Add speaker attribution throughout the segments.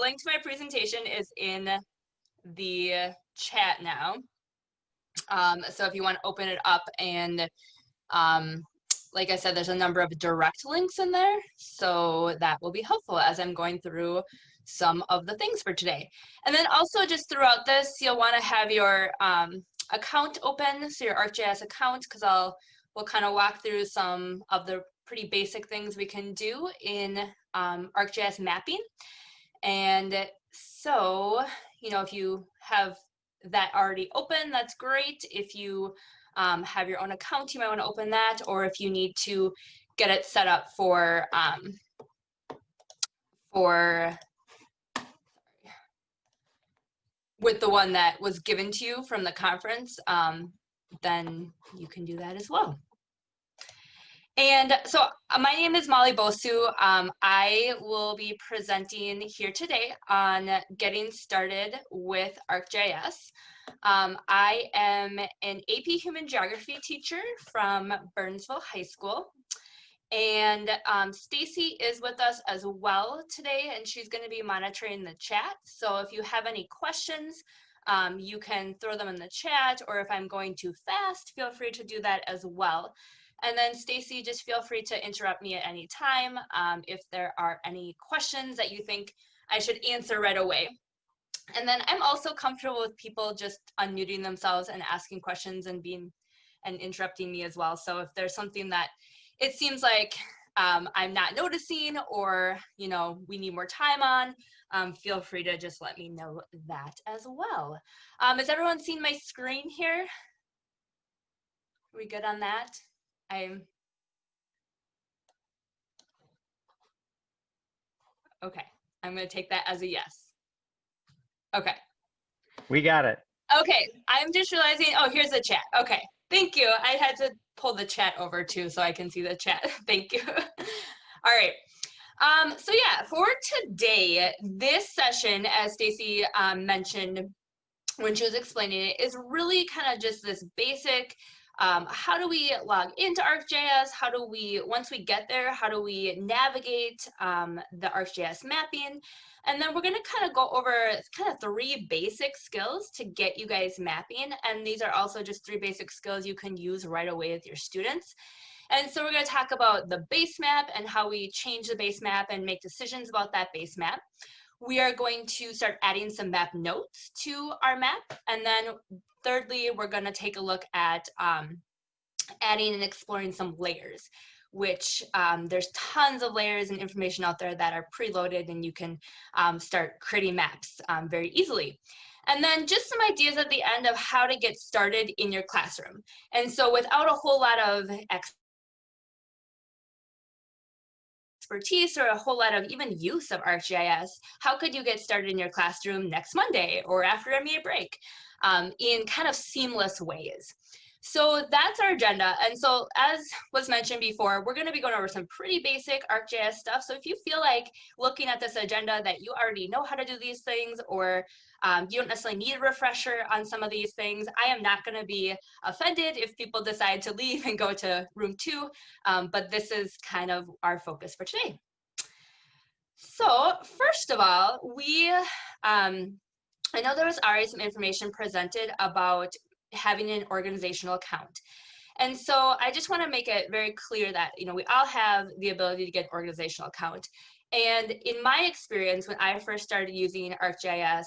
Speaker 1: link to my presentation is in the chat now. So if you want to open it up, and like I said, there's a number of direct links in there, so that will be helpful as I'm going through some of the things for today. And then also just throughout this, you'll want to have your account open, so your ArcGIS account, because we'll kind of walk through some of the pretty basic things we can do in ArcGIS mapping. And so, you know, if you have that already open, that's great. If you have your own account, you might want to open that, or if you need to get it set up for with the one that was given to you from the conference, then you can do that as well. And so my name is Mollie Bousou. I will be presenting here today on getting started with ArcGIS. I am an AP Human Geography teacher from Burnsville High School. And Stacy is with us as well today, and she's going to be monitoring the chat. So if you have any questions, you can throw them in the chat, or if I'm going too fast, feel free to do that as well. And then Stacy, just feel free to interrupt me at any time if there are any questions that you think I should answer right away. And then I'm also comfortable with people just unmuting themselves and asking questions and interrupting me as well. So if there's something that it seems like I'm not noticing, or you know, we need more time on, feel free to just let me know that as well. Has everyone seen my screen here? Are we good on that? Okay, I'm going to take that as a yes. Okay.
Speaker 2: We got it.
Speaker 1: Okay, I'm just realizing, oh, here's the chat. Okay, thank you. I had to pull the chat over too so I can see the chat. Thank you. All right. So yeah, for today, this session, as Stacy mentioned when she was explaining it, is really kind of just this basic, how do we log into ArcGIS? How do we, once we get there, how do we navigate the ArcGIS mapping? And then we're going to kind of go over kind of 3 basic skills to get you guys mapping. And these are also just 3 basic skills you can use right away with your students. And so we're going to talk about the base map and how we change the base map and make decisions about that base map. We are going to start adding some map notes to our map. And then thirdly, we're going to take a look at adding and exploring some layers, which there's tons of layers and information out there that are preloaded, and you can start creating maps very easily. And then just some ideas at the end of how to get started in your classroom. And so without a whole lot of expertise or a whole lot of even use of ArcGIS, how could you get started in your classroom next Monday or after a May break in kind of seamless ways? So that's our agenda. And so as was mentioned before, we're going to be going over some pretty basic ArcGIS stuff. So if you feel like looking at this agenda that you already know how to do these things, or you don't necessarily need a refresher on some of these things, I am not going to be offended if people decide to leave and go to room 2, but this is kind of our focus for today. So first of all, I know there was already some information presented about having an organizational account. And so I just want to make it very clear that, you know, we all have the ability to get an organizational account. And in my experience, when I first started using ArcGIS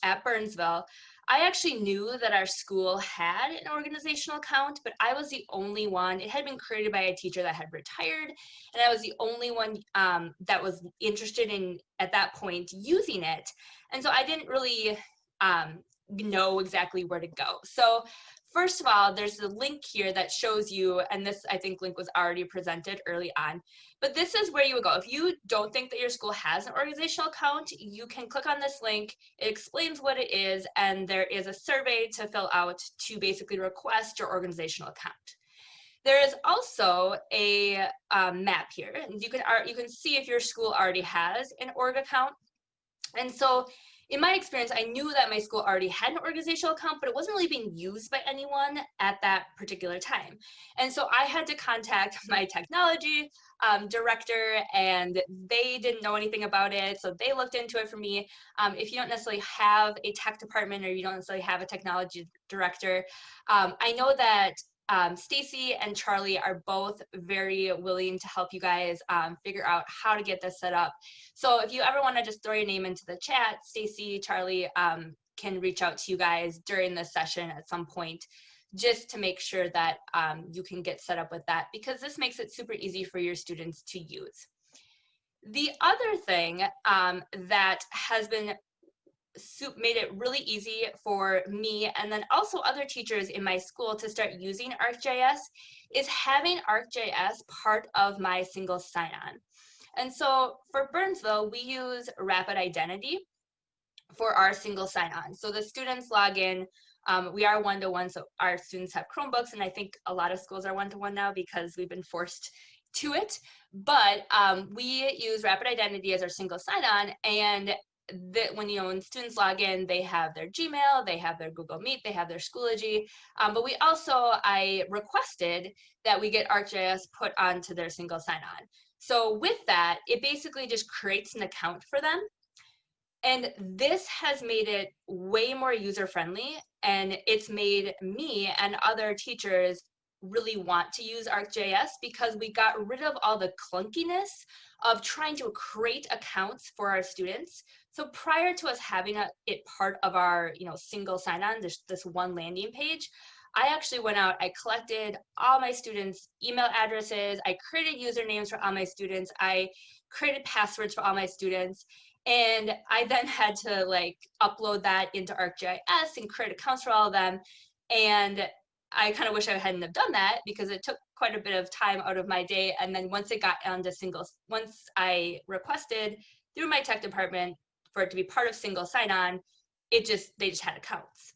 Speaker 1: at Burnsville, I actually knew that our school had an organizational account, but I was the only one. It had been created by a teacher that had retired, and I was the only one that was interested in, at that point, using it. And so I didn't really know exactly where to go. So first of all, there's a link here that shows you, and this I think link was already presented early on, but this is where you would go. If you don't think that your school has an organizational account, you can click on this link. It explains what it is, and there is a survey to fill out to basically request your organizational account. There is also a map here, and you can see if your school already has an org account. And so in my experience, I knew that my school already had an organizational account, but it wasn't really being used by anyone at that particular time. And so I had to contact my technology director, and they didn't know anything about it. So they looked into it for me. If you don't necessarily have a tech department, or you don't necessarily have a technology director, I know that Stacy and Charlie are both very willing to help you guys figure out how to get this set up. So if you ever want to just throw your name into the chat, Stacy, Charlie can reach out to you guys during this session at some point, just to make sure that you can get set up with that, because this makes it super easy for your students to use. The other thing that has been made it really easy for me, and then also other teachers in my school, to start using ArcGIS is having ArcGIS part of my single sign-on. And so for Burnsville, we use Rapid Identity for our single sign-on. So the students log in. We are one-to-one, so our students have Chromebooks, and I think a lot of schools are one-to-one now because we've been forced to it. But we use Rapid Identity as our single sign-on, and when students log in, they have their Gmail, they have their Google Meet, they have their Schoology. But I requested that we get ArcGIS put onto their single sign-on. So with that, it basically just creates an account for them. And this has made it way more user-friendly, and it's made me and other teachers really want to use ArcGIS, because we got rid of all the clunkiness of trying to create accounts for our students. So prior to us having it part of our single sign-on, this one landing page, I actually went out, I collected all my students' email addresses, I created usernames for all my students, I created passwords for all my students, and I then had to upload that into ArcGIS and create accounts for all of them. And I kind of wish I hadn't have done that, because it took quite a bit of time out of my day. And then once it got onto once I requested through my tech department for it to be part of single sign-on, they just had accounts.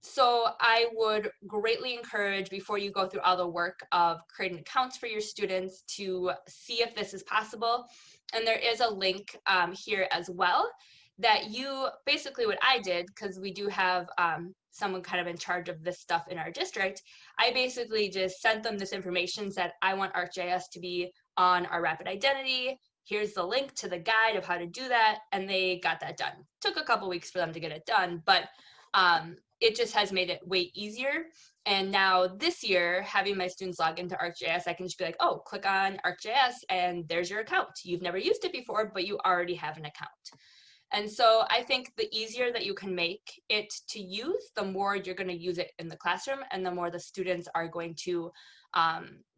Speaker 1: So I would greatly encourage, before you go through all the work of creating accounts for your students, to see if this is possible. And there is a link here as well, that basically what I did, because we do have someone kind of in charge of this stuff in our district, I basically just sent them this information, said, I want ArcGIS to be on our Rapid Identity. Here's the link to the guide of how to do that. And they got that done. Took a couple weeks for them to get it done, but it just has made it way easier. And now this year, having my students log into ArcGIS, I can just be like, oh, click on ArcGIS and there's your account. You've never used it before, but you already have an account. And so I think the easier that you can make it to use, the more you're going to use it in the classroom, and the more the students are going to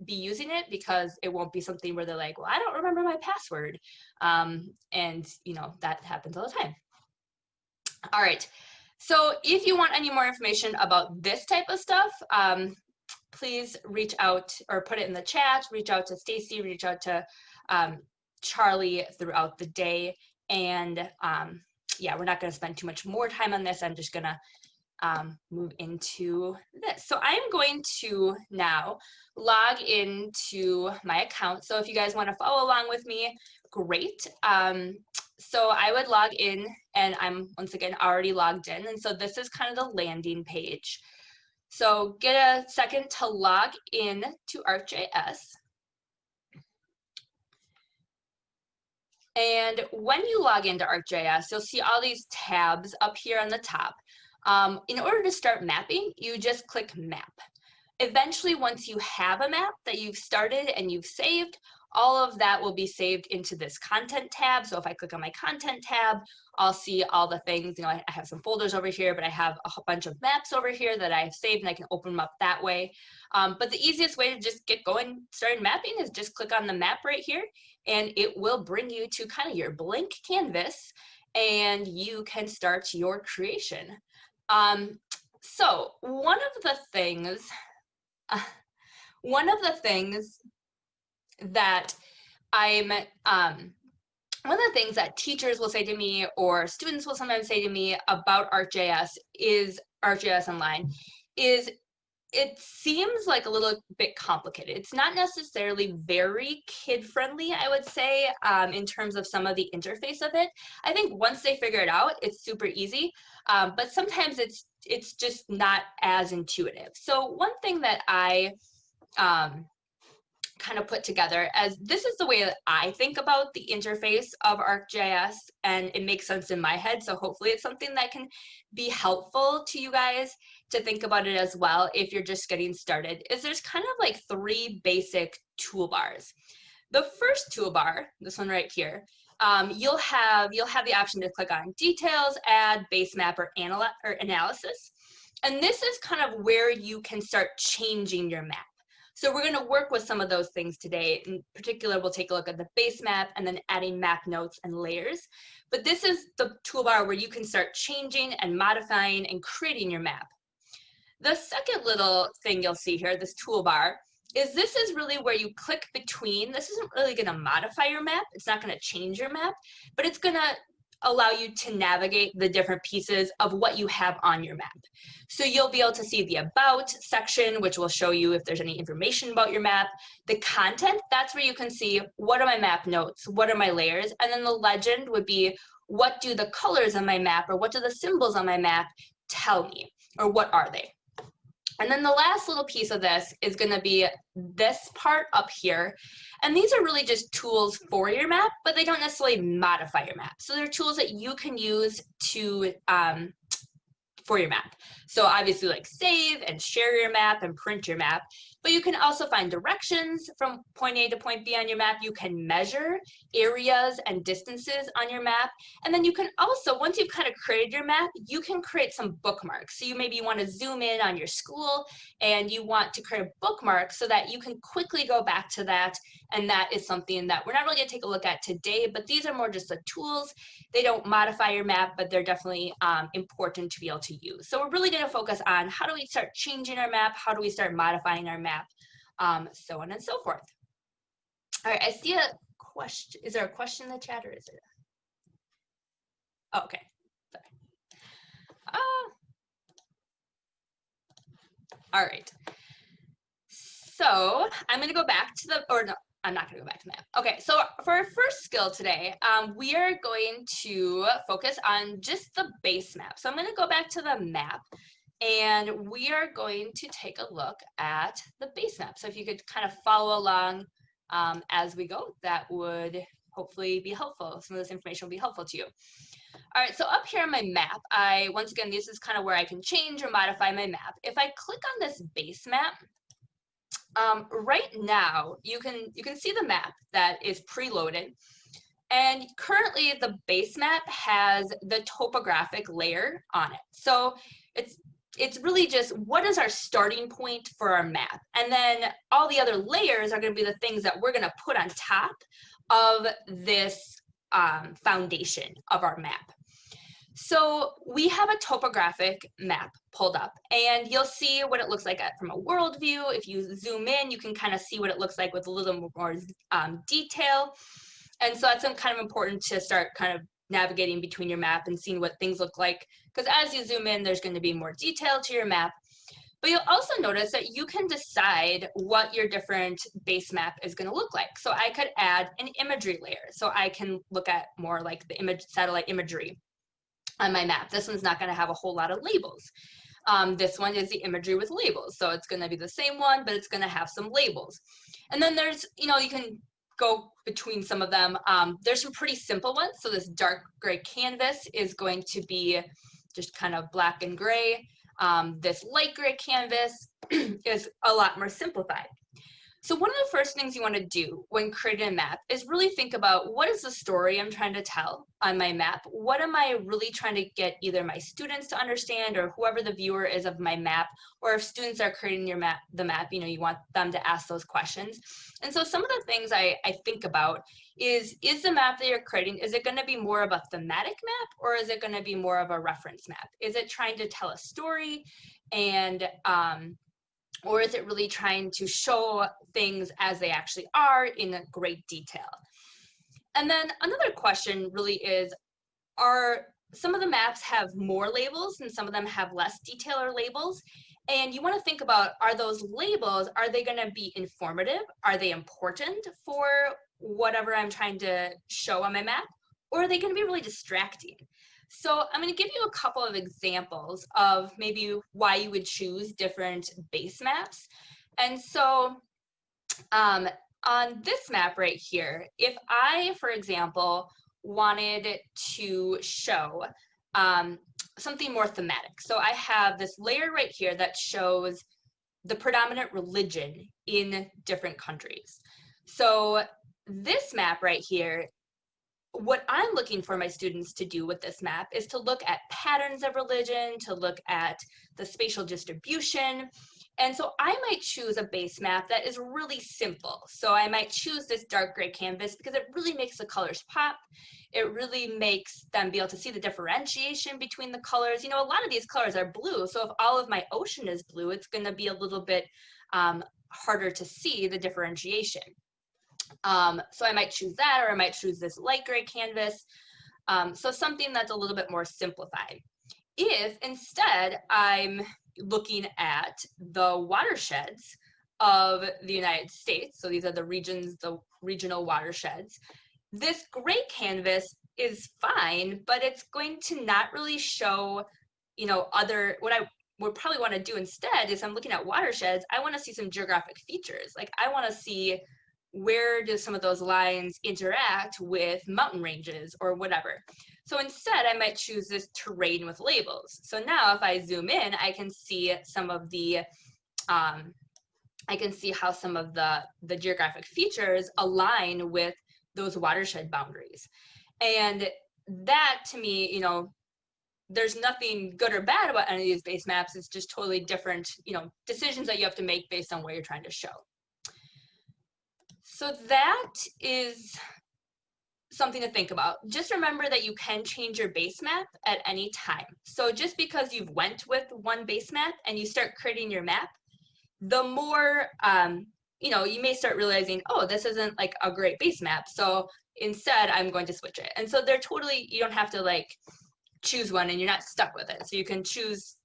Speaker 1: be using it, because it won't be something where they're like, well, I don't remember my password. And that happens all the time. All right. So if you want any more information about this type of stuff, please reach out or put it in the chat, reach out to Stacy, reach out to Charlie throughout the day. And yeah, we're not going to spend too much more time on this. I'm just going to move into this. So I'm going to now log into my account. So if you guys want to follow along with me, great. So I would log in, and I'm once again already logged in. And so this is kind of the landing page. So get a second to log in to ArcGIS. And when you log into ArcGIS, you'll see all these tabs up here on the top. In order to start mapping, you just click Map. Eventually, once you have a map that you've started and you've saved, all of that will be saved into this Content tab. So if I click on my Content tab, I'll see all the things. I have some folders over here, but I have a bunch of maps over here that I have saved, and I can open them up that way. But the easiest way to just get going, start mapping, is just click on the map right here, and it will bring you to kind of your blank canvas, and you can start your creation. So one of the things that one of the things that teachers will say to me, or students will sometimes say to me about ArcGIS Online, is it seems like a little bit complicated. It's not necessarily very kid-friendly, I would say, in terms of some of the interface of it. I think once they figure it out, it's super easy, but sometimes it's just not as intuitive. So one thing that I kind of put together as this is the way that I think about the interface of ArcGIS, and it makes sense in my head. So hopefully it's something that can be helpful to you guys to think about it as well if you're just getting started, is there's kind of like 3 basic toolbars. The first toolbar, this one right here, you'll have the option to click on details, add, base map, or analysis. And this is kind of where you can start changing your map. So we're going to work with some of those things today. In particular, we'll take a look at the base map and then adding map notes and layers. But this is the toolbar where you can start changing and modifying and creating your map. The second little thing you'll see here, this toolbar, is this is really where you click between. This isn't really going to modify your map. It's not going to change your map, but it's going to allow you to navigate the different pieces of what you have on your map. So you'll be able to see the about section, which will show you if there's any information about your map. The content, that's where you can see what are my map notes, what are my layers, and then the legend would be what do the colors on my map or what do the symbols on my map tell me, or what are they? And then the last little piece of this is going to be this part up here. And these are really just tools for your map, but they don't necessarily modify your map. So they're tools that you can use to for your map. So obviously like save and share your map and print your map, but you can also find directions from point A to point B on your map. You can measure areas and distances on your map. And then you can also, once you've kind of created your map, you can create some bookmarks. So you maybe want to zoom in on your school and you want to create a bookmark so that you can quickly go back to that. And that is something that we're not really going to take a look at today, but these are more just the tools. They don't modify your map, but they're definitely important to be able to use. So we're really going to focus on how do we start changing our map? How do we start modifying our map? So on and so forth. All right, I see a question. Is there a question in the chat or is it? Oh, okay. Sorry. All right. So I'm going to go back to the, or no, I'm not going to go back to the map. Okay, so for our first skill today, we are going to focus on just the base map. So I'm going to go back to the map and we are going to take a look at the base map. So if you could kind of follow along as we go, that would hopefully be helpful. Some of this information will be helpful to you. All right, so up here on my map, once again, this is kind of where I can change or modify my map. If I click on this base map, right now you can see the map that is preloaded, and currently the base map has the topographic layer on it. So it's really just what is our starting point for our map, and then all the other layers are going to be the things that we're going to put on top of this foundation of our map. So we have a topographic map pulled up, and you'll see what it looks like from a world view. If you zoom in, you can kind of see what it looks like with a little more detail. And so that's kind of important to start kind of navigating between your map and seeing what things look like, because as you zoom in, there's going to be more detail to your map. But you'll also notice that you can decide what your different base map is going to look like. So I could add an imagery layer. So I can look at more like the satellite imagery on my map. This one's not going to have a whole lot of labels. This one is the imagery with labels. So it's going to be the same one, but it's going to have some labels. And then there's, you can go between some of them. There's some pretty simple ones. So this dark gray canvas is going to be just kind of black and gray. This light gray canvas is a lot more simplified. So one of the first things you want to do when creating a map is really think about what is the story I'm trying to tell on my map? What am I really trying to get either my students to understand or whoever the viewer is of my map, or if students are creating the map, you want them to ask those questions. And so some of the things I think about is the map that you're creating, is it going to be more of a thematic map or is it going to be more of a reference map? Is it trying to tell a story and or is it really trying to show things as they actually are in great detail? And then another question really is, some of the maps have more labels and some of them have less detail or labels? And you want to think about, are those labels, are they going to be informative? Are they important for whatever I'm trying to show on my map? Or are they going to be really distracting? So I'm going to give you a couple of examples of maybe why you would choose different base maps. And so on this map right here, if I, for example, wanted to show something more thematic. So I have this layer right here that shows the predominant religion in different countries. So this map right here, what I'm looking for my students to do with this map is to look at patterns of religion, to look at the spatial distribution. And so I might choose a base map that is really simple. So I might choose this dark gray canvas because it really makes the colors pop. It really makes them be able to see the differentiation between the colors. You know, a lot of these colors are blue. So if all of my ocean is blue, it's going to be a little bit harder to see the differentiation. So I might choose that, or I might choose this light gray canvas. So something that's a little bit more simplified. If instead I'm looking at the watersheds of the United States, so these are the regions, the regional watersheds, this gray canvas is fine, but it's going to not really show, you know, what I would probably want to do instead is I'm looking at watersheds, I want to see some geographic features. Like I want to see, where do some of those lines interact with mountain ranges or whatever. So instead, I might choose this terrain with labels. So now if I zoom in, I can see some of the, I can see how some of the geographic features align with those watershed boundaries. And that to me, you know, there's nothing good or bad about any of these base maps. It's just totally different, you know, decisions that you have to make based on what you're trying to show. So that is something to think about. Just remember that you can change your base map at any time. So just because you've went with one base map and you start creating your map, the more, you know, you may start realizing, oh, this isn't like a great base map. So instead, I'm going to switch it. And so they're totally, you don't have to like choose one and you're not stuck with it. So you can choose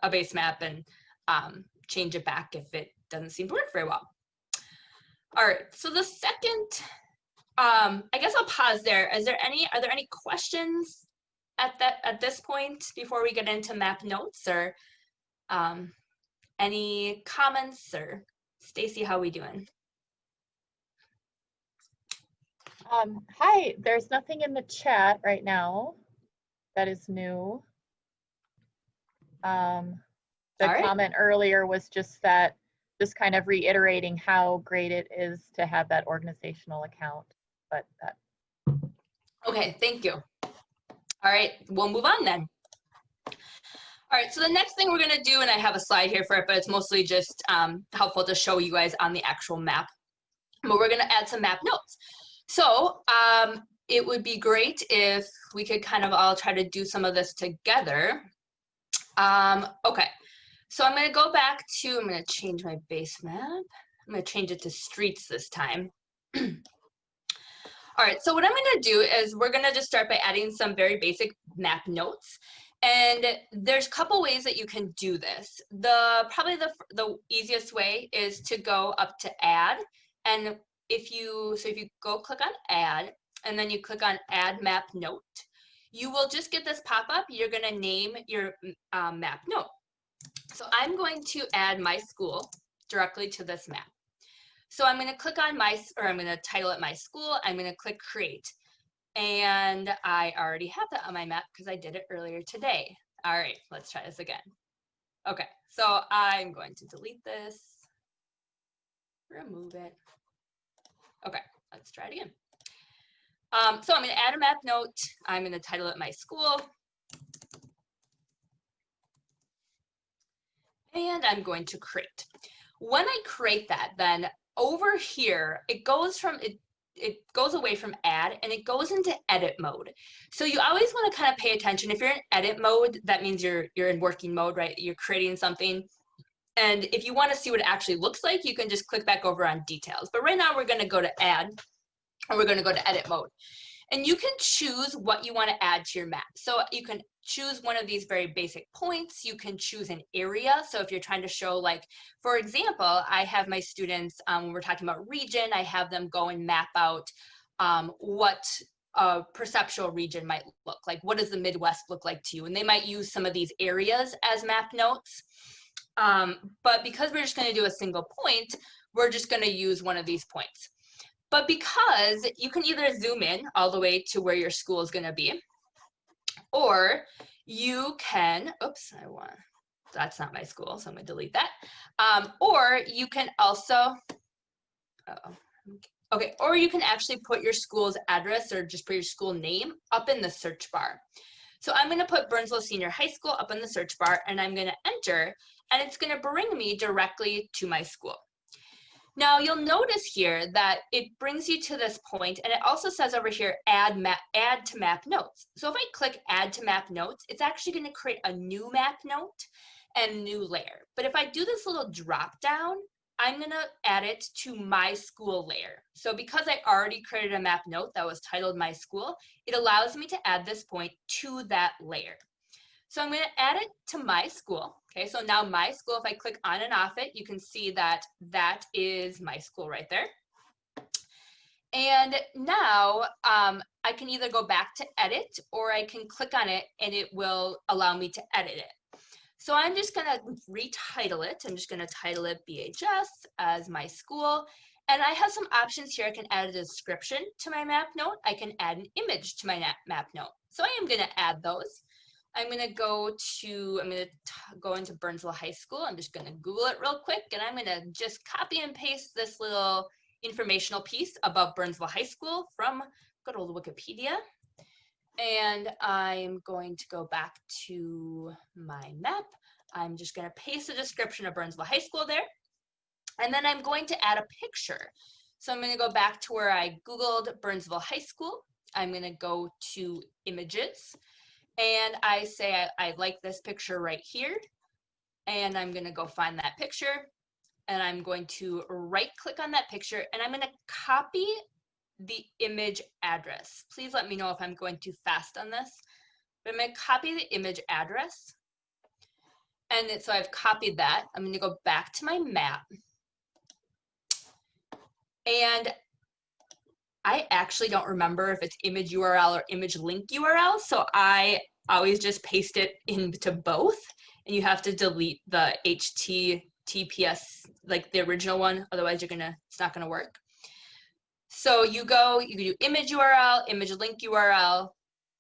Speaker 1: a base map and change it back if it doesn't seem to work very well. All right, so the second, I guess I'll pause there. Are there any questions at this point before we get into map notes, or any comments? Or Stacy, how are we doing?
Speaker 3: Hi, there's nothing in the chat right now that is new. The comment earlier was just that, just kind of reiterating how great it is to have that organizational account. But that.
Speaker 1: Okay, thank you. All right, we'll move on then. All right, so the next thing we're gonna do, and I have a slide here for it, but it's mostly just helpful to show you guys on the actual map. But we're gonna add some map notes. So it would be great if we could kind of all try to do some of this together. Okay. So I'm going to go back to, I'm going to change my base map. I'm going to change it to streets this time. All right, so what I'm going to do is we're going to just start by adding some very basic map notes. And there's a couple ways that you can do this. Probably the easiest way is to go up to add. And if you go click on add, and then you click on add map note, you will just get this pop up. You're going to name your map note. So I'm going to add my school directly to this map. So I'm going to click on I'm going to title it my school. I'm going to click create. And I already have that on my map because I did it earlier today. All right, let's try this again. Okay, so I'm going to delete this, remove it. Okay, let's try it again. So I'm going to add a map note. I'm going to title it my school. And I'm going to create. When I create that, then over here, it goes away from add and it goes into edit mode. So you always want to kind of pay attention. If you're in edit mode, that means you're in working mode, right? You're creating something. And if you want to see what it actually looks like, you can just click back over on details. But right now we're going to go to add, and we're going to go to edit mode. And you can choose what you want to add to your map. So you can choose one of these very basic points. You can choose an area. So if you're trying to show, like, for example, I have my students, when we're talking about region, I have them go and map out what a perceptual region might look like. What does the Midwest look like to you? And they might use some of these areas as map notes. But because we're just going to do a single point, we're just going to use one of these points. But because you can either zoom in all the way to where your school is going to be, or you can, oops, that's not my school, so I'm going to delete that. Or you can also, okay, or you can actually put your school's address or just put your school name up in the search bar. So I'm going to put Burnsville Senior High School up in the search bar, and I'm going to enter, and it's going to bring me directly to my school. Now you'll notice here that it brings you to this point, and it also says over here, add to map notes. So if I click add to map notes, it's actually going to create a new map note and a new layer. But if I do this little drop down, I'm going to add it to my school layer. So because I already created a map note that was titled my school, it allows me to add this point to that layer. So I'm going to add it to my school. Okay, so now my school, if I click on and off it, you can see that that is my school right there. And now I can either go back to edit, or I can click on it and it will allow me to edit it. So I'm just going to retitle it. I'm just going to title it BHS as my school. And I have some options here. I can add a description to my map note. I can add an image to my map note. So I am going to add those. I'm going to go into Burnsville High School. I'm just going to Google it real quick, and I'm going to just copy and paste this little informational piece about Burnsville High School from good old Wikipedia. And I'm going to go back to my map. I'm just going to paste a description of Burnsville High School there. And then I'm going to add a picture. So I'm going to go back to where I Googled Burnsville High School. I'm going to go to images. And I say I like this picture right here, and I'm going to go find that picture, and I'm going to right click on that picture, and I'm going to copy the image address. Please let me know if I'm going too fast on this, but I'm going to copy the image address. And so I've copied that. I'm going to go back to my map, and I actually don't remember if it's image URL or image link URL, so I always just paste it into both, and you have to delete the HTTPS, like the original one, otherwise it's not gonna work. So you can do image URL, image link URL.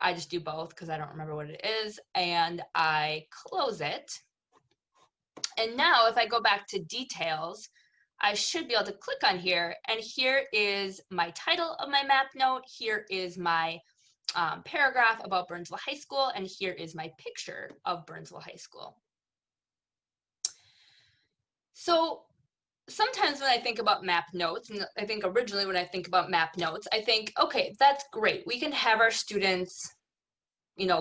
Speaker 1: I just do both because I don't remember what it is, and I close it. And now if I go back to details, I should be able to click on here, and here is my title of my map note. Here is my paragraph about Burnsville High School, and here is my picture of Burnsville High School. So sometimes when I think about map notes, and I think originally when I think about map notes, I think, okay, that's great. We can have our students,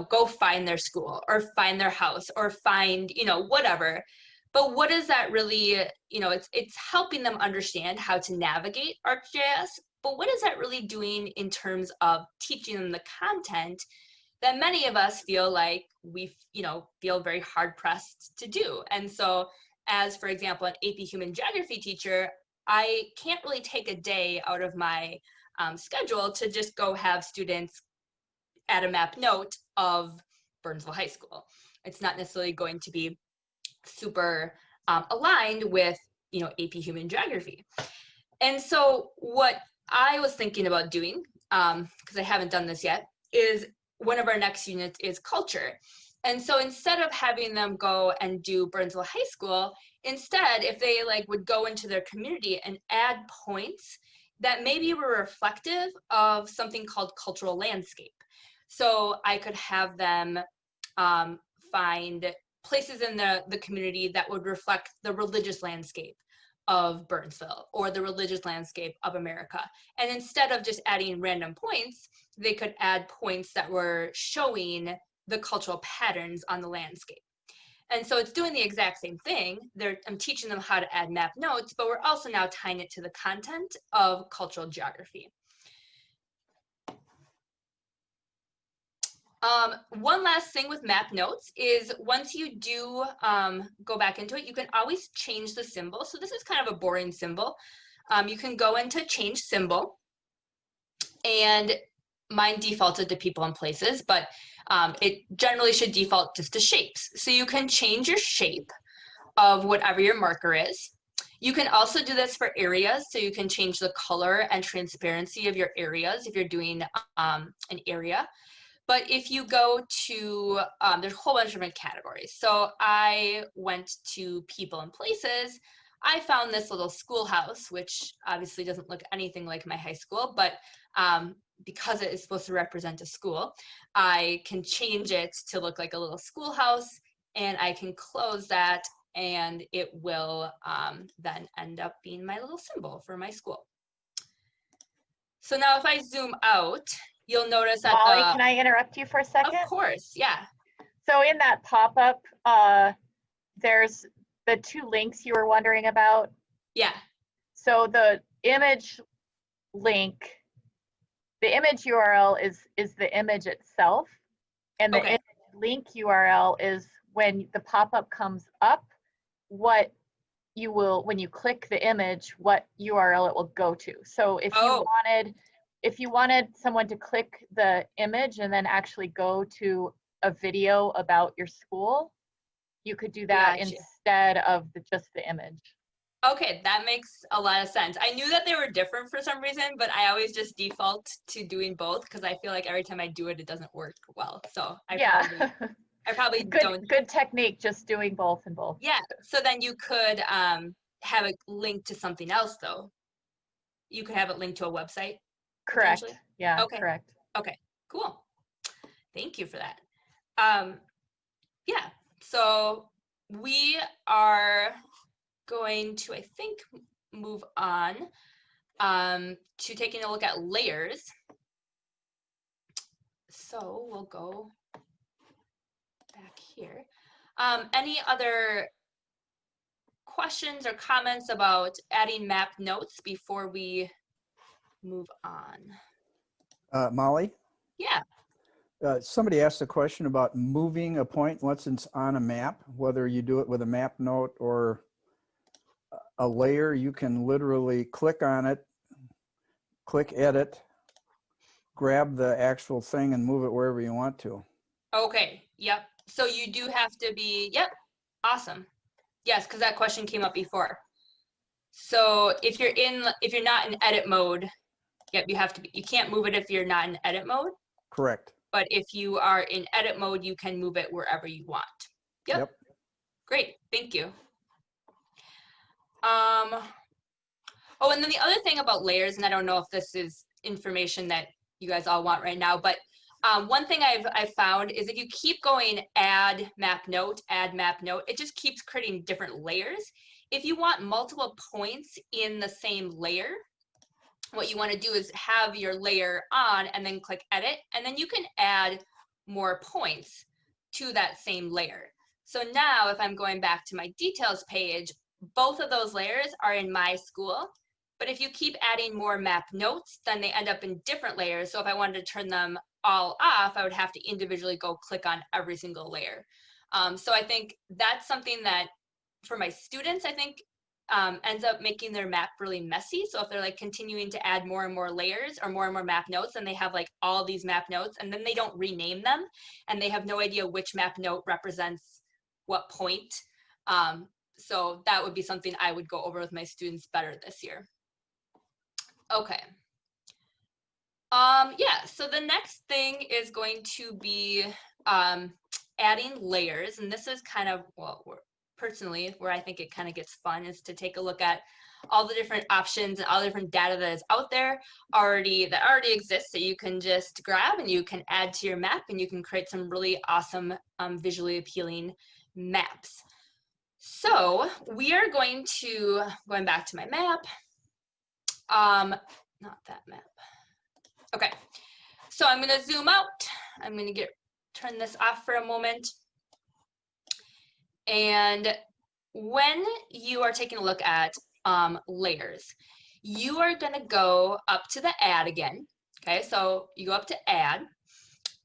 Speaker 1: go find their school or find their house or find, whatever. But what is that really, it's helping them understand how to navigate ArcGIS, but what is that really doing in terms of teaching them the content that many of us feel like we, feel very hard pressed to do? And so as, for example, an AP Human Geography teacher, I can't really take a day out of my schedule to just go have students add a map note of Burnsville High School. It's not necessarily going to be super aligned with AP Human Geography. And so what I was thinking about doing, because I haven't done this yet, is one of our next units is culture. And so instead of having them go and do Burnsville High School, instead, if they would go into their community and add points that maybe were reflective of something called cultural landscape. So I could have them find places in the community that would reflect the religious landscape of Burnsville or the religious landscape of America. And instead of just adding random points, they could add points that were showing the cultural patterns on the landscape. And so it's doing the exact same thing. I'm teaching them how to add map notes, but we're also now tying it to the content of cultural geography. One last thing with map notes is once you do go back into it, you can always change the symbol. So this is kind of a boring symbol. You can go into change symbol, and mine defaulted to people and places, but it generally should default just to shapes. So you can change your shape of whatever your marker is. You can also do this for areas, so you can change the color and transparency of your areas if you're doing an area. But if you go to, there's a whole bunch of different categories. So I went to people and places. I found this little schoolhouse, which obviously doesn't look anything like my high school, but because it is supposed to represent a school, I can change it to look like a little schoolhouse, and I can close that, and it will then end up being my little symbol for my school. So now if I zoom out, you'll notice that
Speaker 3: Mollie, can I interrupt you for a second?
Speaker 1: Of course, yeah.
Speaker 3: So in that pop-up, there's the 2 links you were wondering about.
Speaker 1: Yeah.
Speaker 3: So the image link, the image URL is the image itself, and the
Speaker 1: Okay.
Speaker 3: image link URL is when the pop-up comes up, what you will, when you click the image, what URL it will go to. So if you wanted someone to click the image and then actually go to a video about your school, you could do that
Speaker 1: Gotcha.
Speaker 3: instead of just the image.
Speaker 1: Okay, that makes a lot of sense. I knew that they were different for some reason, but I always just default to doing both because I feel like every time I do it, it doesn't work well. So I probably don't.
Speaker 3: Good technique, just doing both and both.
Speaker 1: Yeah, so then you could have it linked to something else though. You could have it linked to a website.
Speaker 3: Correct. Yeah,
Speaker 1: okay.
Speaker 3: Correct.
Speaker 1: Okay, cool. Thank you for that. Yeah, so we are going to, I think, move on to taking a look at layers. So we'll go back here. Any other questions or comments about adding map notes before we move on?
Speaker 2: Mollie?
Speaker 1: Yeah.
Speaker 2: Somebody asked a question about moving a point once it's on a map, whether you do it with a map note or a layer. You can literally click on it, click edit, grab the actual thing and move it wherever you want to.
Speaker 1: Okay, yep. So you do have to be, yep, awesome. Yes, because that question came up before. So if you're not in edit mode, yep, you can't move it if you're not in edit mode.
Speaker 2: Correct.
Speaker 1: But if you are in edit mode, you can move it wherever you want. Yep. Great, thank you. Oh, and then the other thing about layers, and I don't know if this is information that you guys all want right now, but one thing I've found is if you keep going add map note, it just keeps creating different layers. If you want multiple points in the same layer, what you want to do is have your layer on and then click edit, and then you can add more points to that same layer. So now if I'm going back to my details page, both of those layers are in my school. But if you keep adding more map notes, then they end up in different layers. So if I wanted to turn them all off, I would have to individually go click on every single layer. So I think that's something that for my students, I think ends up making their map really messy. So if they're like continuing to add more and more layers or more and more map notes, and they have like all these map notes and then they don't rename them and they have no idea which map note represents what point. So that would be something I would go over with my students better this year. Okay. Yeah, so the next thing is going to be adding layers, and this is kind of, well, personally, where I think it kind of gets fun is to take a look at all the different options and all the different data that is out there that already exists that you can just grab and you can add to your map, and you can create some really awesome visually appealing maps. So we are going back to my map. Not that map. Okay, so I'm going to zoom out. I'm going to turn this off for a moment. And when you are taking a look at layers, you are going to go up to the add again. Okay, so you go up to add,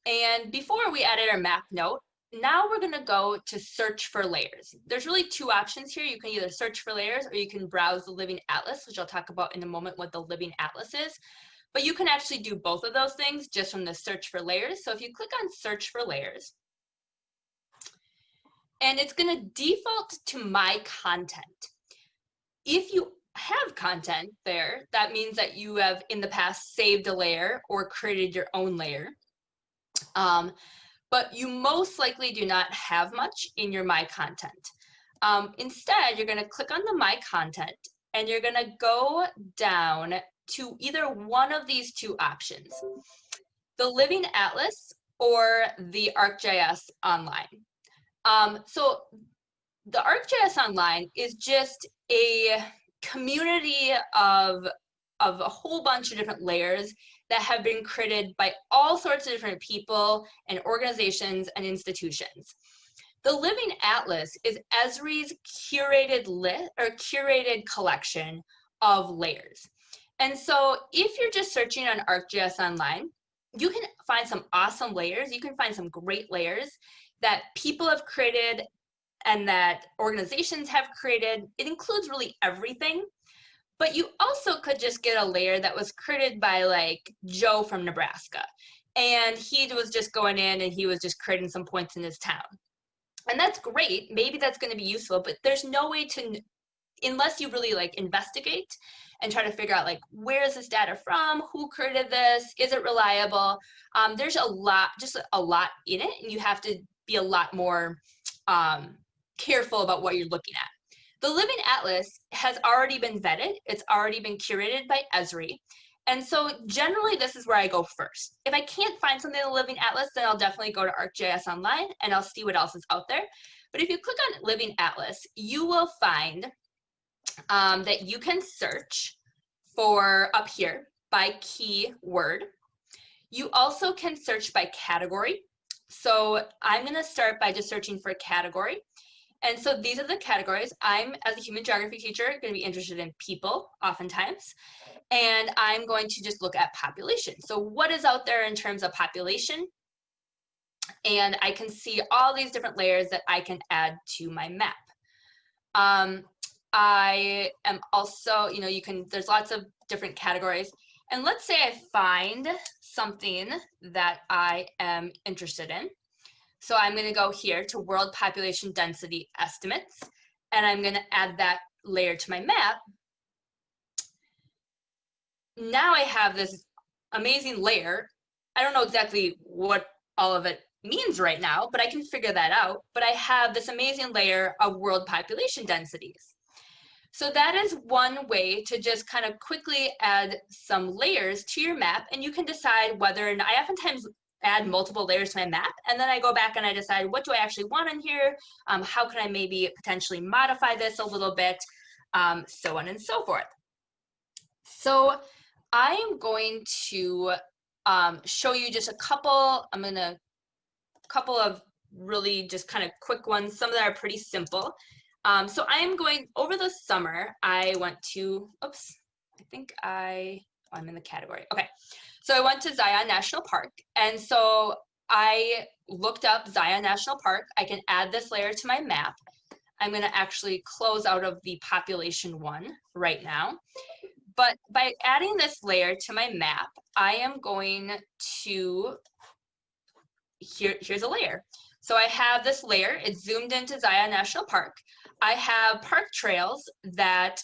Speaker 1: And before we added our map note, now we're gonna go to search for layers. There's really two options here. You can either search for layers or you can browse the Living Atlas, which I'll talk about in a moment what the Living Atlas is. But you can actually do both of those things just from the search for layers. So if you click on search for layers, and it's gonna default to my content. If you have content there, that means that you have in the past saved a layer or created your own layer. But you most likely do not have much in your My Content. Instead, you're going to click on the My Content and you're going to go down to either one of these two options, the Living Atlas or the ArcGIS Online. So the ArcGIS Online is just a community of a whole bunch of different layers that have been created by all sorts of different people and organizations and institutions. The Living Atlas is Esri's curated list or curated collection of layers. And so if you're just searching on ArcGIS Online, you can find some awesome layers. You can find some great layers that people have created and that organizations have created. It includes really everything. But you also could just get a layer that was created by like Joe from Nebraska. And he was just going in and he was just creating some points in his town. And that's great. Maybe that's going to be useful, but there's no way to, unless you really like investigate and try to figure out like, where is this data from? Who created this? Is it reliable? There's just a lot in it. And you have to be a lot more careful about what you're looking at. The Living Atlas has already been vetted. It's already been curated by Esri. And so generally this is where I go first. If I can't find something in the Living Atlas, then I'll definitely go to ArcGIS Online and I'll see what else is out there. But if you click on Living Atlas, you will find that you can search for up here by keyword. You also can search by category. So I'm gonna start by just searching for category. And so these are the categories. I'm, as a human geography teacher, going to be interested in people, oftentimes. And I'm going to just look at population. So what is out there in terms of population? And I can see all these different layers that I can add to my map. I am also, there's lots of different categories. And let's say I find something that I am interested in. So I'm going to go here to World Population Density Estimates, and I'm going to add that layer to my map. Now I have this amazing layer. I don't know exactly what all of it means right now, but I can figure that out. But I have this amazing layer of world population densities. So that is one way to just kind of quickly add some layers to your map, and you can decide whether, and I oftentimes add multiple layers to my map, and then I go back and I decide what do I actually want in here, how can I maybe potentially modify this a little bit, so on and so forth. So I am going to show you just a couple of really just kind of quick ones. Some of them are pretty simple. So I am going, over the summer, I went to, I'm in the category. Okay, so I went to Zion National Park. And so I looked up Zion National Park. I can add this layer to my map. I'm gonna actually close out of the population one right now. But by adding this layer to my map, I am going to, here's a layer. So I have this layer, it's zoomed into Zion National Park. I have park trails that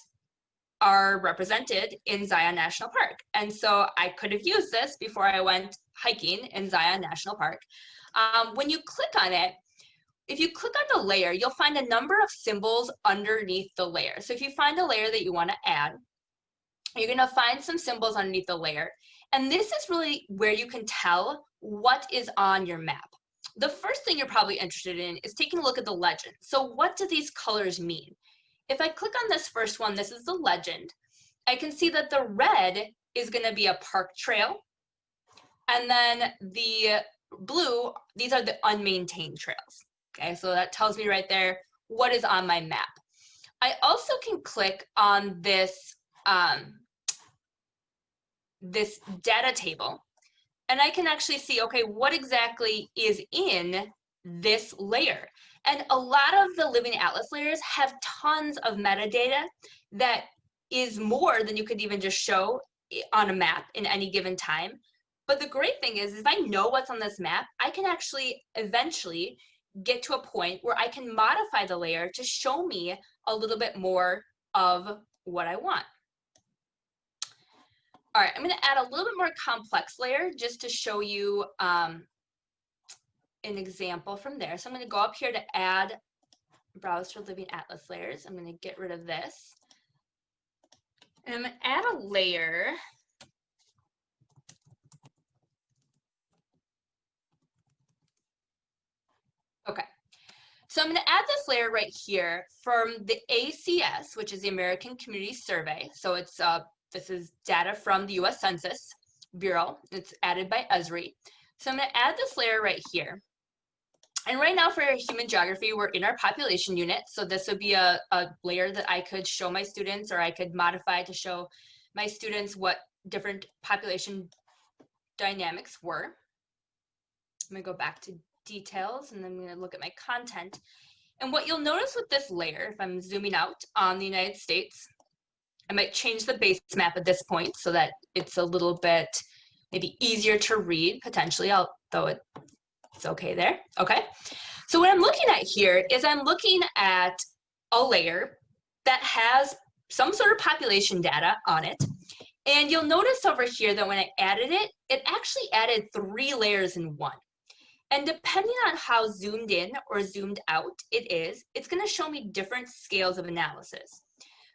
Speaker 1: are represented in Zion National Park. And so I could have used this before I went hiking in Zion National Park. When you click on it, if you click on the layer, you'll find a number of symbols underneath the layer. So if you find a layer that you want to add, you're going to find some symbols underneath the layer. And this is really where you can tell what is on your map. The first thing you're probably interested in is taking a look at the legend. So what do these colors mean? If I click on this first one, this is the legend. I can see that the red is going to be a park trail. And then the blue, these are the unmaintained trails. Okay, so that tells me right there what is on my map. I also can click on this, this data table. And I can actually see, okay, what exactly is in this layer. And a lot of the Living Atlas layers have tons of metadata that is more than you could even just show on a map in any given time. But the great thing is if I know what's on this map, I can actually eventually get to a point where I can modify the layer to show me a little bit more of what I want. All right, I'm going to add a little bit more complex layer just to show you an example from there. So I'm going to go up here to add browse for Living Atlas layers. I'm going to get rid of this. And I'm going to add a layer. Okay. So I'm going to add this layer right here from the ACS, which is the American Community Survey. So it's this is data from the US Census Bureau. It's added by Esri. So I'm going to add this layer right here. And right now for human geography, we're in our population unit. So this would be a layer that I could show my students, or I could modify to show my students what different population dynamics were. I'm going to go back to details, and then I'm going to look at my content. And what you'll notice with this layer, if I'm zooming out on the United States, I might change the base map at this point so that it's a little bit maybe easier to read potentially, although it's okay there. Okay. So what I'm looking at here is I'm looking at a layer that has some sort of population data on it. And you'll notice over here that when I added it, it actually added 3 layers in one. And depending on how zoomed in or zoomed out it is, it's going to show me different scales of analysis.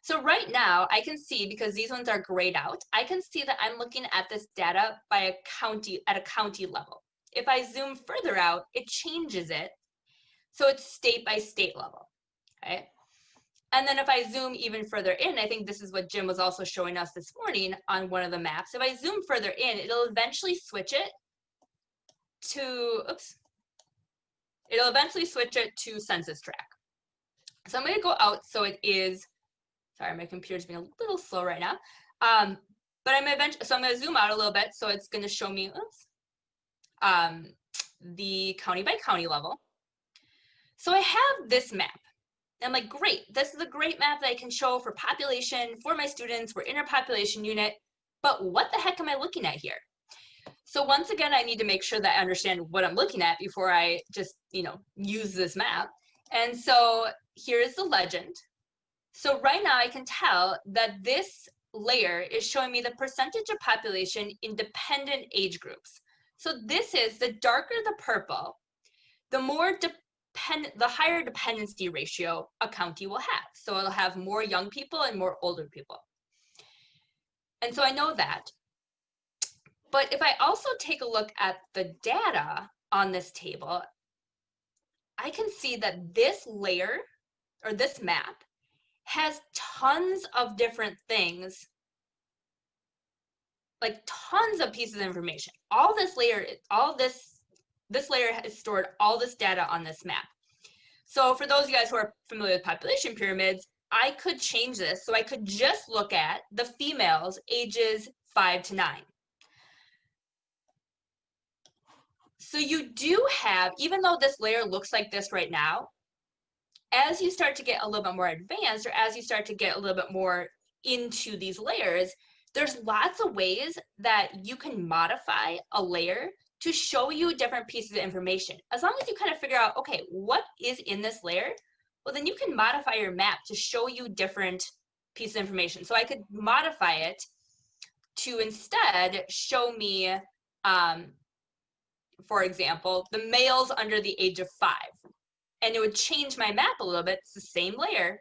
Speaker 1: So right now I can see, because these ones are grayed out, I can see that I'm looking at this data by a county, at a county level. If I zoom further out, it changes it. So it's state by state level, okay? And then if I zoom even further in, I think this is what Jim was also showing us this morning on one of the maps. If I zoom further in, it'll eventually switch it to, it'll eventually switch it to census tract. So I'm going to go out so it is, sorry, my computer's being a little slow right now. But I'm going to zoom out a little bit so it's going to show me, the county by county level. So I have this map. I'm like, great, this is a great map that I can show for population, for my students, we're in our population unit, but what the heck am I looking at here? So once again, I need to make sure that I understand what I'm looking at before I just, use this map. And so here's the legend. So right now I can tell that this layer is showing me the percentage of population in dependent age groups. So this is, the darker the purple, the higher dependency ratio a county will have. So it'll have more young people and more older people. And so I know that. But if I also take a look at the data on this table, I can see that this layer, or this map, has tons of different things, like tons of pieces of information. All this layer, this layer has stored all this data on this map. So for those of you guys who are familiar with population pyramids, I could change this. So I could just look at the females ages 5 to 9. So you do have, even though this layer looks like this right now, as you start to get a little bit more advanced, or as you start to get a little bit more into these layers, there's lots of ways that you can modify a layer to show you different pieces of information. As long as you kind of figure out, okay, what is in this layer? Well, then you can modify your map to show you different pieces of information. So I could modify it to instead show me, for example, the males under the age of 5. And it would change my map a little bit. It's the same layer,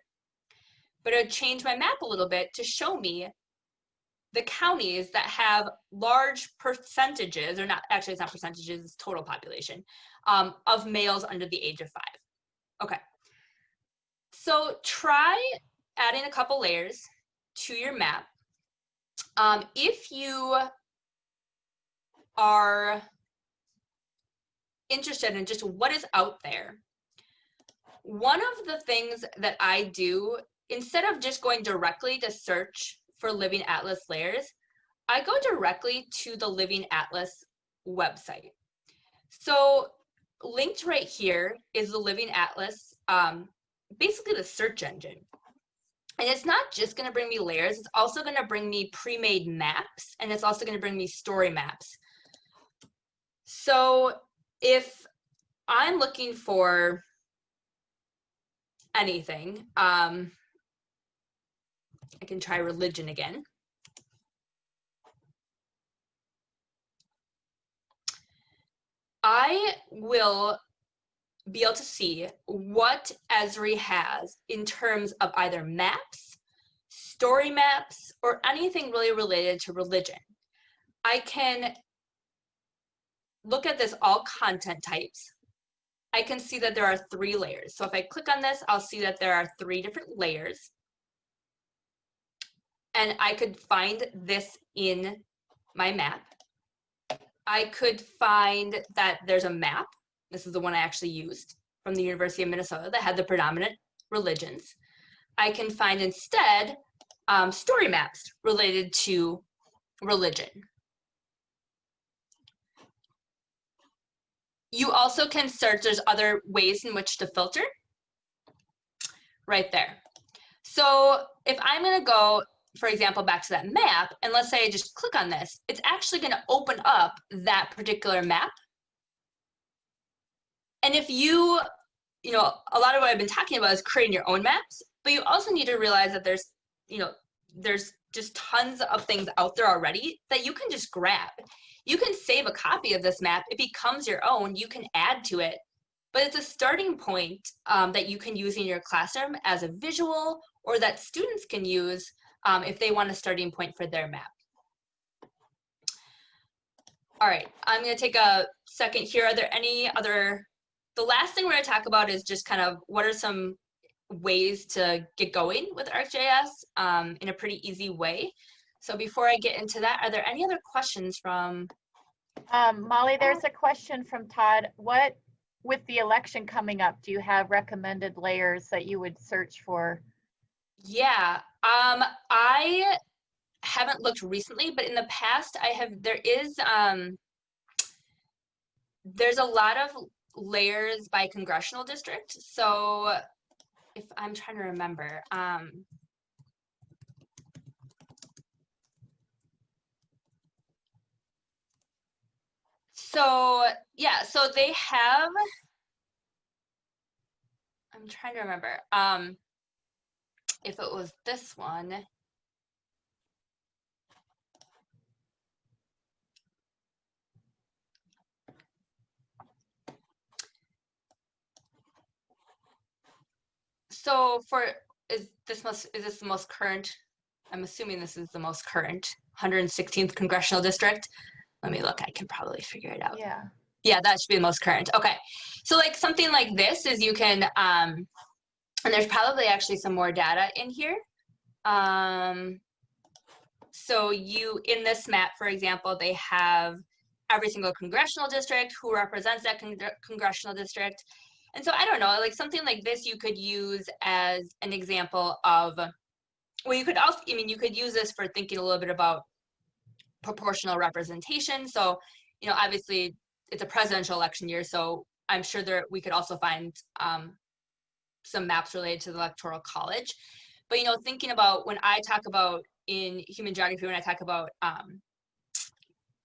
Speaker 1: but it would change my map a little bit to show me the counties that have large percentages, or not, actually it's not percentages, it's total population, of males under the age of 5. Okay, so try adding a couple layers to your map. If you are interested in just what is out there, one of the things that I do, instead of just going directly to search for Living Atlas layers, I go directly to the Living Atlas website. So linked right here is the Living Atlas, basically the search engine. And it's not just going to bring me layers, it's also going to bring me pre-made maps, and it's also going to bring me story maps. So if I'm looking for anything, I can try religion again. I will be able to see what Esri has in terms of either maps, story maps, or anything really related to religion. I can look at this all content types. I can see that there are 3 layers. So if I click on this, I'll see that there are 3 different layers. And I could find this in my map. I could find that there's a map. This is the one I actually used from the University of Minnesota that had the predominant religions. I can find instead story maps related to religion. You also can search, there's other ways in which to filter right there. So if I'm going to go, for example, back to that map, and let's say I just click on this, it's actually going to open up that particular map. And if you know, a lot of what I've been talking about is creating your own maps, but you also need to realize that there's, you know, there's just tons of things out there already that you can just grab. You can save a copy of this map. It becomes your own. You can add to it, but it's a starting point that you can use in your classroom as a visual, or that students can use if they want a starting point for their map. All right, I'm going to take a second here. Are there any other? The last thing we're going to talk about is just kind of what are some ways to get going with ArcGIS in a pretty easy way. So before I get into that, are there any other questions from?
Speaker 3: Molly, there's a question from Todd. What, with the election coming up, do you have recommended layers that you would search for?
Speaker 1: Yeah, I haven't looked recently, but in the past I have. There's a lot of layers by congressional district. So if I'm trying to remember, so yeah, so they have, I'm trying to remember, if it was this one. So is this the most current? I'm assuming this is the most current 116th congressional district. Let me look, I can probably figure it out.
Speaker 3: Yeah.
Speaker 1: Yeah, that should be the most current. Okay. So like something like this is you can, and there's probably actually some more data in here. So in this map, for example, they have every single congressional district, who represents that congressional district. And so I don't know, like something like this you could use as an example of, well, you could also, I mean, you could use this for thinking a little bit about proportional representation. So, you know, obviously it's a presidential election year, so I'm sure we could also find some maps related to the Electoral College. But, you know, thinking about when I talk about in human geography, when I talk about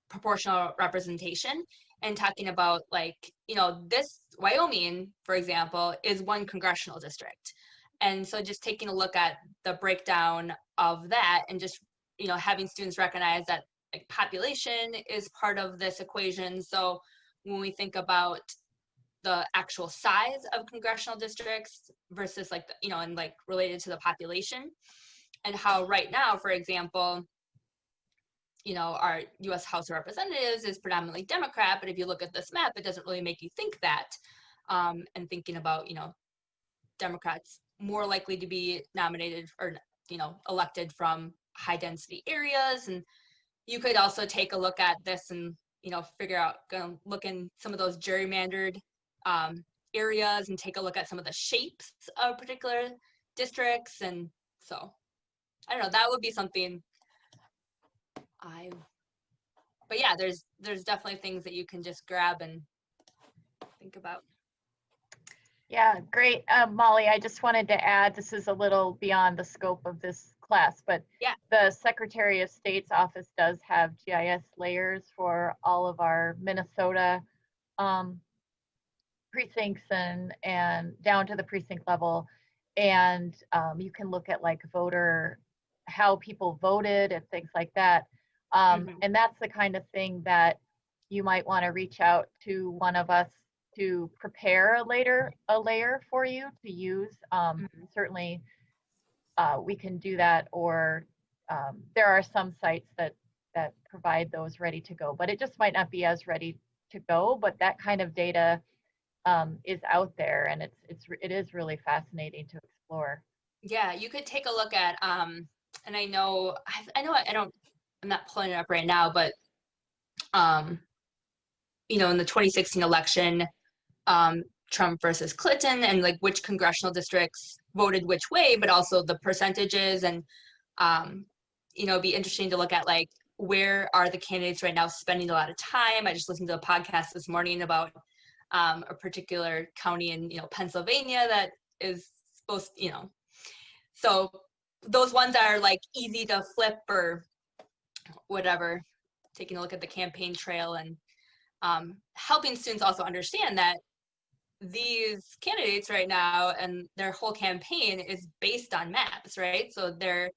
Speaker 1: proportional representation and talking about, like, you know, this Wyoming, for example, is one congressional district. And so just taking a look at the breakdown of that and just, you know, having students recognize that like population is part of this equation. So when we think about the actual size of congressional districts versus like, you know, and like related to the population, and how right now, for example, you know, our US House of Representatives is predominantly Democrat, but if you look at this map, it doesn't really make you think that. And thinking about, you know, Democrats more likely to be nominated or, you know, elected from high density areas. And you could also take a look at this and, you know, figure out, look in some of those gerrymandered areas and take a look at some of the shapes of particular districts. And so, I don't know, that would be something but yeah, there's definitely things that you can just grab and think about.
Speaker 3: Yeah, great. Molly, I just wanted to add, this is a little beyond the scope of this class, but
Speaker 1: Yeah.
Speaker 3: the Secretary of State's office does have GIS layers for all of our Minnesota precincts and down to the precinct level. And you can look at like how people voted and things like that. And that's the kind of thing that you might want to reach out to one of us to prepare a layer for you to use. Certainly we can do that, or there are some sites that provide those ready to go, but it just might not be as ready to go. But that kind of data is out there, and it is really fascinating to explore.
Speaker 1: Yeah, you could take a look at and I'm not pulling it up right now, but in the 2016 election, Trump versus Clinton, and like which congressional districts voted which way, but also the percentages, and it'd be interesting to look at like where are the candidates right now spending a lot of time. I just listened to a podcast this morning about a particular county in Pennsylvania that is supposed, so those ones are like easy to flip or whatever, taking a look at the campaign trail, and helping students also understand that these candidates right now and their whole campaign is based on maps, right? So the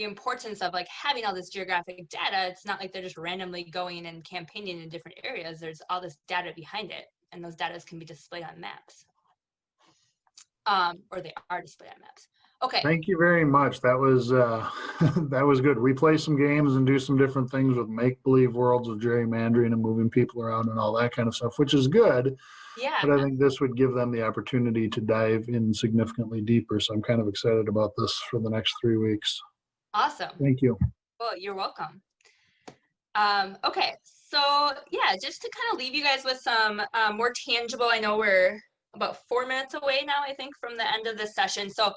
Speaker 1: importance of like having all this geographic data, it's not like they're just randomly going and campaigning in different areas. There's all this data behind it, and those data can be displayed on maps. Or they are displayed on maps. Okay.
Speaker 4: Thank you very much. That was that was good. We play some games and do some different things with make-believe worlds of gerrymandering and moving people around and all that kind of stuff, which is good.
Speaker 1: Yeah.
Speaker 4: But I think this would give them the opportunity to dive in significantly deeper. So I'm kind of excited about this for the next 3 weeks.
Speaker 1: Awesome.
Speaker 4: Thank you.
Speaker 1: Well, you're welcome. Okay, so yeah, just to kind of leave you guys with some more tangible, I know we're about 4 minutes away now, I think, from the end of this session. So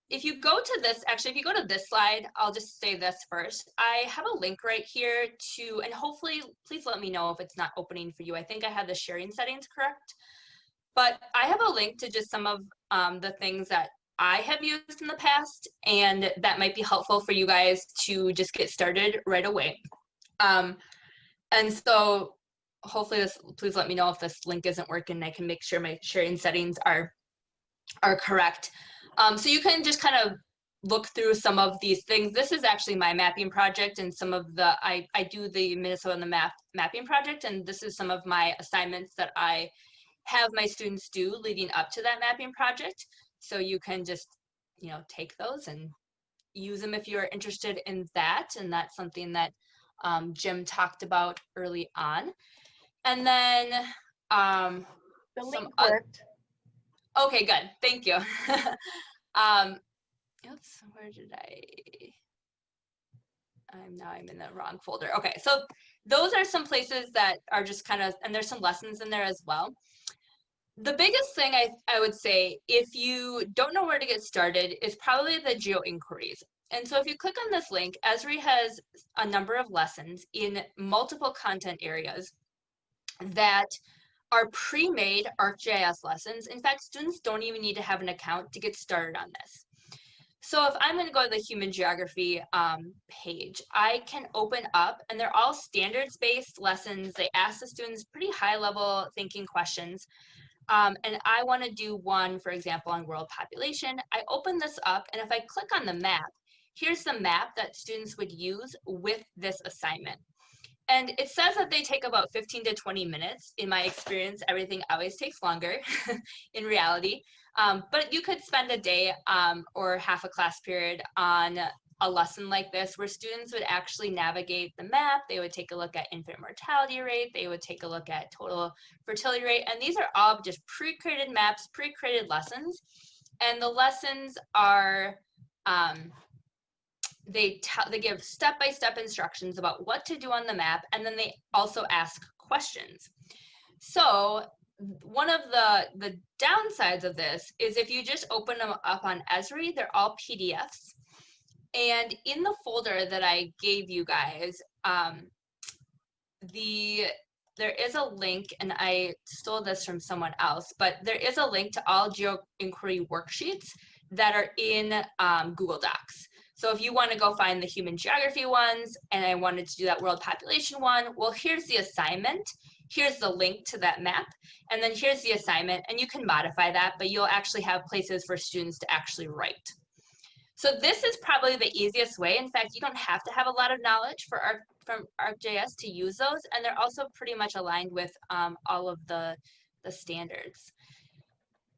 Speaker 1: if you go to this slide, I'll just say this first. I have a link right here and hopefully, please let me know if it's not opening for you. I think I have the sharing settings correct, but I have a link to just some of the things that I have used in the past, and that might be helpful for you guys to just get started right away. And so hopefully please let me know if this link isn't working. I can make sure my sharing settings are correct. So you can just kind of look through some of these things. This is actually my mapping project, and some of I do the Minnesota on the mapping project, and this is some of my assignments that I have my students do leading up to that mapping project. So you can just, take those and use them if you're interested in that. And that's something that Jim talked about early on. And then
Speaker 3: the link worked.
Speaker 1: Okay, good. Thank you. Oops, where did I'm in the wrong folder. Okay, so those are some places that are just kind of, and there's some lessons in there as well. The biggest thing I would say, if you don't know where to get started, is probably the geo inquiries. And so if you click on this link, Esri has a number of lessons in multiple content areas that are pre-made ArcGIS lessons. In fact, students don't even need to have an account to get started on this. So if I'm going to go to the human geography page, I can open up, and they're all standards-based lessons. They ask the students pretty high-level thinking questions. And I want to do one, for example, on world population. I open this up, and if I click on the map, here's the map that students would use with this assignment. And it says that they take about 15 to 20 minutes. In my experience, everything always takes longer in reality. But you could spend a day or half a class period on a lesson like this, where students would actually navigate the map. They would take a look at infant mortality rate. They would take a look at total fertility rate. And these are all just pre-created maps, pre-created lessons. And the lessons are, they give step-by-step instructions about what to do on the map, and then they also ask questions. So one of the downsides of this is if you just open them up on Esri, they're all PDFs. And in the folder that I gave you guys, there is a link, and I stole this from someone else, but there is a link to all GeoInquiry worksheets that are in Google Docs. So if you want to go find the human geography ones, and I wanted to do that world population one, well, here's the assignment. Here's the link to that map, and then here's the assignment, and you can modify that, but you'll actually have places for students to actually write. So this is probably the easiest way. In fact, you don't have to have a lot of knowledge from ArcGIS to use those, and they're also pretty much aligned with all of the standards.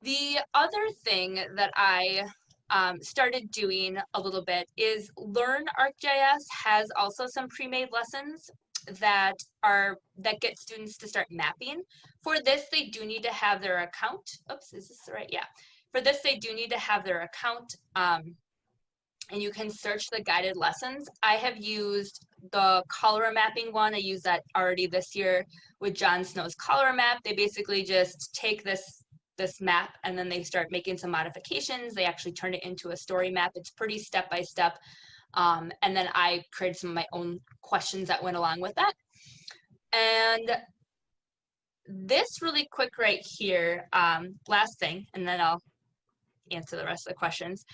Speaker 1: The other thing that I started doing a little bit is Learn ArcGIS has also some pre-made lessons that get students to start mapping. For this, they do need to have their account. Oops, is this right? Yeah. For this, they do need to have their account. And you can search the guided lessons. I have used the cholera mapping one. I used that already this year with John Snow's cholera map. They basically just take this map and then they start making some modifications. They actually turn it into a story map. It's pretty step by step. And then I created some of my own questions that went along with that. And this really quick right here, last thing, and then I'll answer the rest of the questions.